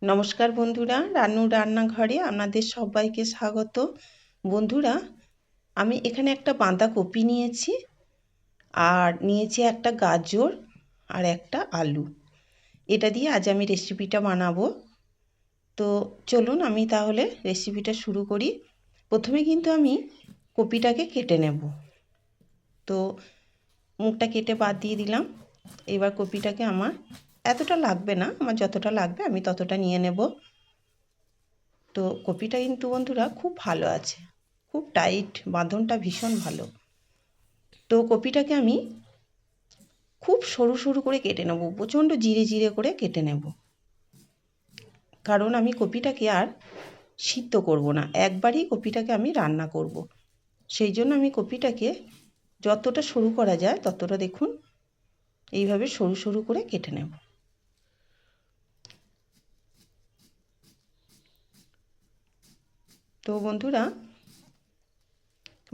নমস্কার বন্ধুরা, রান্নুর রান্নাঘরে আপনাদের সবাইকে স্বাগত। বন্ধুরা, আমি এখানে একটা বাঁধাকপি নিয়েছি, আর নিয়েছি একটা গাজর আর একটা আলু। এটা দিয়ে আজ আমি রেসিপিটা বানাবো। তো চলুন আমি তাহলে রেসিপিটা শুরু করি। প্রথমে কিন্তু আমি কপিটাকে কেটে নেব। তো মুখটা কেটে বাদ দিয়ে দিলাম। এবার কপিটাকে আমার এতটা লাগবে না, আমার যতটা লাগবে আমি ততটা নিয়ে নেব। তো কপিটা কিন্তু বন্ধুরা খুব ভালো আছে, খুব টাইট, বাঁধনটা ভীষণ ভালো। তো কপিটাকে আমি খুব সরু সরু করে কেটে নেব, প্রচণ্ড জিরে জিরে করে কেটে নেব, কারণ আমি কপিটাকে আর সিদ্ধ করব না, একবারই কপিটাকে আমি রান্না করব। সেই জন্য আমি কপিটাকে যতটা সরু করা যায় ততটা দেখুন এইভাবে সরু সরু করে কেটে নেব। তো বন্ধুরা,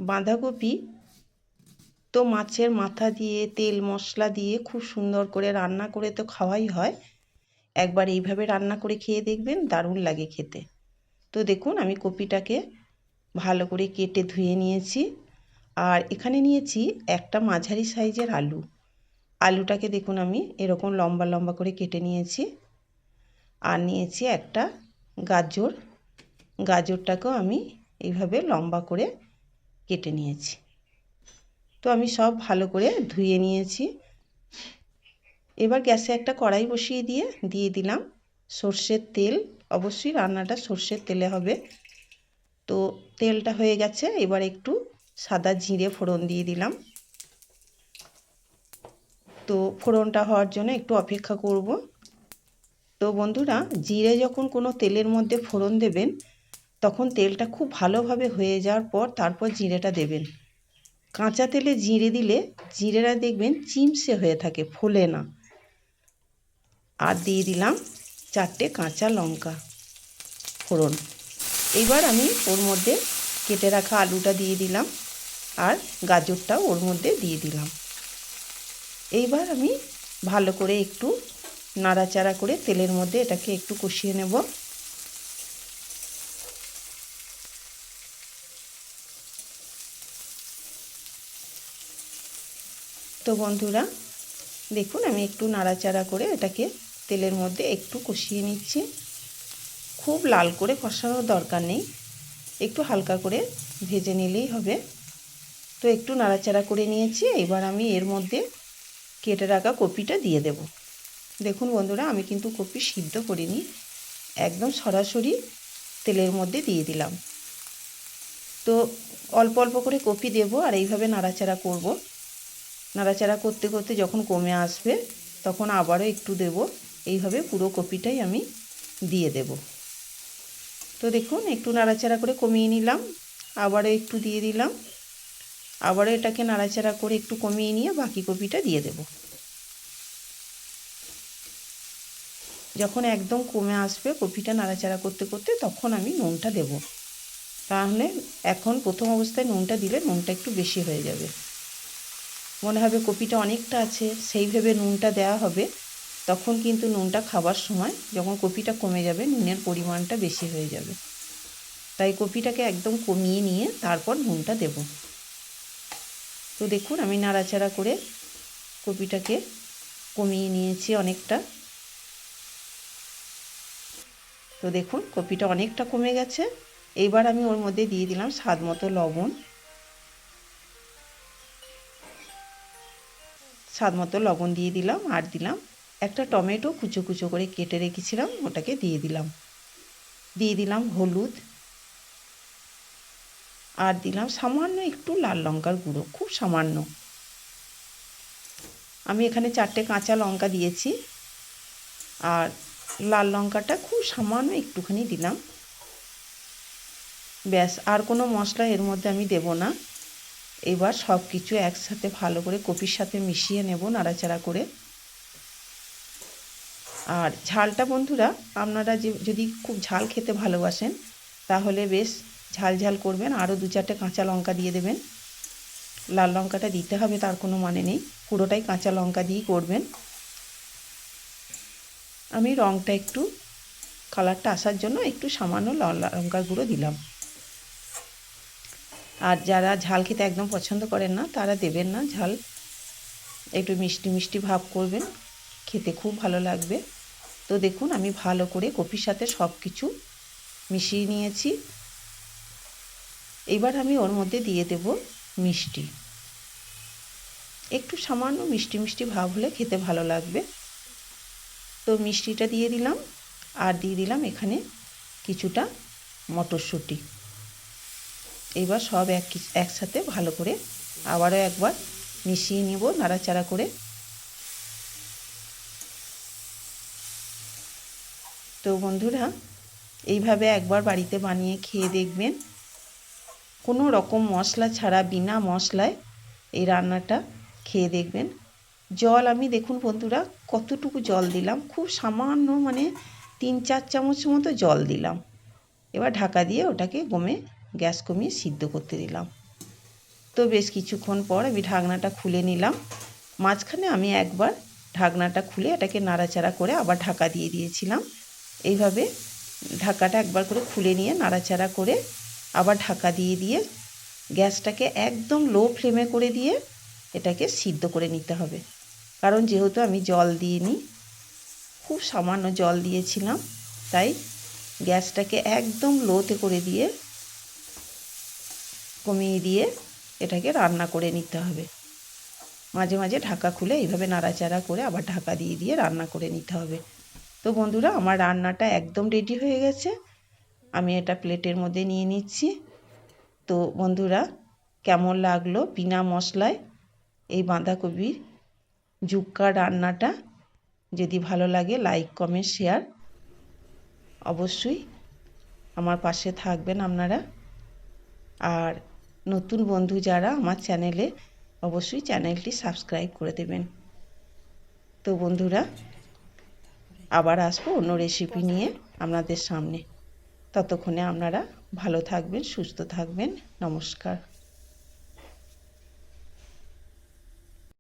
বাঁধাকপি তো মাছের মাথা দিয়ে তেল মশলা দিয়ে খুব সুন্দর করে রান্না করে তো খাওয়াই হয়। একবার এইভাবে রান্না করে খেয়ে দেখবেন, দারুণ লাগে খেতে। তো দেখুন আমি কপিটাকে ভালো করে কেটে ধুয়ে নিয়েছি, আর এখানে নিয়েছি একটা মাঝারি সাইজের আলু। আলুটাকে দেখুন আমি এরকম লম্বা লম্বা করে কেটে নিয়েছি। আর নিয়েছি একটা গাজর, গাজরটাকেও আমি এইভাবে লম্বা করে কেটে নিয়েছি। তো আমি সব ভালো করে ধুয়ে নিয়েছি। এবার গ্যাসে একটা কড়াই বসিয়ে দিয়ে দিলাম সর্ষের তেল। অবশ্যই রান্নাটা সর্ষের তেলে হবে। তো তেলটা হয়ে গেছে, এবার একটু সাদা জিরে ফোড়ন দিয়ে দিলাম। তো ফোড়নটা হওয়ার জন্য একটু অপেক্ষা করব। তো বন্ধুরা, জিরে যখন কোনো তেলের মধ্যে ফোড়ন দেবেন, তখন তেলটা খুব ভালোভাবে হয়ে যাওয়ার পর তারপর জিরেটা দেবেন। কাঁচা তেলে জিরে দিলে জিরেটা দেখবেন চিমসে হয়ে থাকে, ফোলে না। আর দিয়ে দিলাম 4টে কাঁচা লঙ্কা ফোড়ন। এবার আমি ওর মধ্যে কেটে রাখা আলুটা দিয়ে দিলাম, আর গাজরটাও ওর মধ্যে দিয়ে দিলাম। এইবার আমি ভালো করে একটু নাড়াচাড়া করে তেলের মধ্যে এটাকে একটু কষিয়ে নেব। তো বন্ধুরা দেখুন আমি একটু নাড়াচাড়া করে এটাকে তেলের মধ্যে একটু কষিয়ে নিচ্ছি। খুব লাল করে কষানোর দরকার নেই, একটু হালকা করে ভেজে নিলেই হবে। তো একটু নাড়াচাড়া করে নিয়েছি, এবার আমি এর মধ্যে কেটে রাখা কপিটা দিয়ে দেব। দেখুন বন্ধুরা, আমি কিন্তু কপি সিদ্ধ করিনি, একদম সরাসরি তেলের মধ্যে দিয়ে দিলাম। তো অল্প অল্প করে কপি দেব, আর এইভাবে নাড়াচাড়া করব। নাড়াচাড়া করতে করতে যখন কমে আসবে তখন আবারও একটু দেব। এইভাবে পুরো কপিটাই আমি দিয়ে দেব। তো দেখুন একটু নাড়াচাড়া করে কমিয়ে নিলাম, আবারও একটু দিয়ে দিলাম, আবারও এটাকে নাড়াচাড়া করে একটু কমিয়ে নিয়ে বাকি কপিটা দিয়ে দেব। যখন একদম কমে আসবে কপিটা নাড়াচাড়া করতে করতে, তখন আমি নুনটা দেব। তাহলে এখন প্রথম অবস্থায় নুনটা দিলে নুনটা একটু বেশি হয়ে যাবে, মনে হবে কপিটা অনেকটা আছে, সেই ভেবে নুনটা দেওয়া হবে। তখন কিন্তু নুনটা খাবার সময় যখন কপিটা কমে যাবে নুনের পরিমাণটা বেশি হয়ে যাবে। তাই কপিটাকে একদম কমিয়ে নিয়ে তারপর নুনটা দেব। তো দেখুন আমি নাড়াচাড়া করে কপিটাকে কমিয়ে নিয়েছি অনেকটা। তো দেখুন কপিটা অনেকটা কমে গেছে। এইবার আমি ওর মধ্যে দিয়ে দিলাম স্বাদ মতো লবণ। স্বাদ মতো লবণ দিয়ে দিলাম, আর দিলাম একটা টমেটো কুচো কুচো করে কেটে রেখেছিলাম, ওটাকে দিয়ে দিলাম। দিয়ে দিলাম হলুদ, আর দিলাম সামান্য একটু লাল লঙ্কার গুঁড়ো, খুব সামান্য। আমি এখানে 4টে কাঁচা লঙ্কা দিয়েছি, আর লাল লঙ্কাটা খুব সামান্য একটুখানি দিলাম। ব্যাস, আর কোনো মশলা এর মধ্যে আমি দেব না। এবার সব কিছু একসাথে ভালো করে কপির সাথে মিশিয়ে নেব নাড়াচাড়া করে। আর ঝালটা বন্ধুরা, আপনারা যদি খুব ঝাল খেতে ভালোবাসেন তাহলে বেশ ঝাল ঝাল করবেন, আরও 2-4টে কাঁচা লঙ্কা দিয়ে দেবেন। লাল লঙ্কাটা দিতে হবে তার কোনো মানে নেই, পুরোটাই কাঁচা লঙ্কা দিয়েই করবেন। আমি রঙটা একটু কালারটা আসার জন্য একটু সামান্য লাল লঙ্কার গুঁড়ো দিলাম। আর যারা ঝাল খেতে একদম পছন্দ করেন না তারা দেবেন না ঝাল, একটু মিষ্টি মিষ্টি ভাব করবেন, খেতে খুব ভালো লাগবে। তো দেখুন আমি ভালো করে কপির সাথে সব কিছু মিশিয়ে নিয়েছি। এবার আমি ওর মধ্যে দিয়ে দেব মিষ্টি, একটু সামান্য মিষ্টি মিষ্টি ভাব হলে খেতে ভালো লাগবে। তো মিষ্টিটা দিয়ে দিলাম, আর দিয়ে দিলাম এখানে কিছুটা মটরশুঁটি। এবার সব একসাথে ভালো করে আবারও একবার মিশিয়ে নিব নাড়াচাড়া করে। তো বন্ধুরা এইভাবে একবার বাড়িতে বানিয়ে খেয়ে দেখবেন, কোনো রকম মশলা ছাড়া বিনা মশলায় এই রান্নাটা খেয়ে দেখবেন। জল আমি দেখুন বন্ধুরা কতটুকু জল দিলাম, খুব সামান্য মানে 3-4 চামচ মতো জল দিলাম। এবার ঢাকা দিয়ে ওটাকে গ্যাস কমিয়ে সিদ্ধ করতে দিলাম। তো বেশ কিছুক্ষণ পর আমি ঢাকনাটা খুলে নিলাম। মাঝখানে আমি একবার ঢাকনাটা খুলে এটাকে নাড়াচাড়া করে আবার ঢাকা দিয়ে দিয়েছিলাম। এইভাবে ঢাকাটা একবার করে খুলে নিয়ে নাড়াচাড়া করে আবার ঢাকা দিয়ে দিয়ে গ্যাসটাকে একদম লো ফ্লেমে করে দিয়ে এটাকে সিদ্ধ করে নিতে হবে। কারণ যেহেতু আমি জল দিইনি, খুব সামান্য জল দিয়েছিলাম, তাই গ্যাসটাকে একদম লোতে করে দিয়ে কমিয়ে দিয়ে এটাকে রান্না করে নিতে হবে। মাঝে মাঝে ঢাকা খুলে এইভাবে নাড়াচাড়া করে আবার ঢাকা দিয়ে দিয়ে রান্না করে নিতে হবে। তো বন্ধুরা আমার রান্নাটা একদম রেডি হয়ে গেছে, আমি এটা প্লেটের মধ্যে নিয়ে নিচ্ছি। তো বন্ধুরা কেমন লাগলো বিনা মশলায় এই বাঁধাকপির জুক্কা রান্নাটা? যদি ভালো লাগে লাইক কমেন্ট শেয়ার অবশ্যই আমার পাশে থাকবেন আপনারা। আর নতুন বন্ধু যারা আমার চ্যানেলে অবশ্যই চ্যানেলটি সাবস্ক্রাইব করে দেবেন। তো বন্ধুরা আবার আসবো অন্য রেসিপি নিয়ে আপনাদের সামনে। ততক্ষণে আপনারা ভালো থাকবেন, সুস্থ থাকবেন। নমস্কার।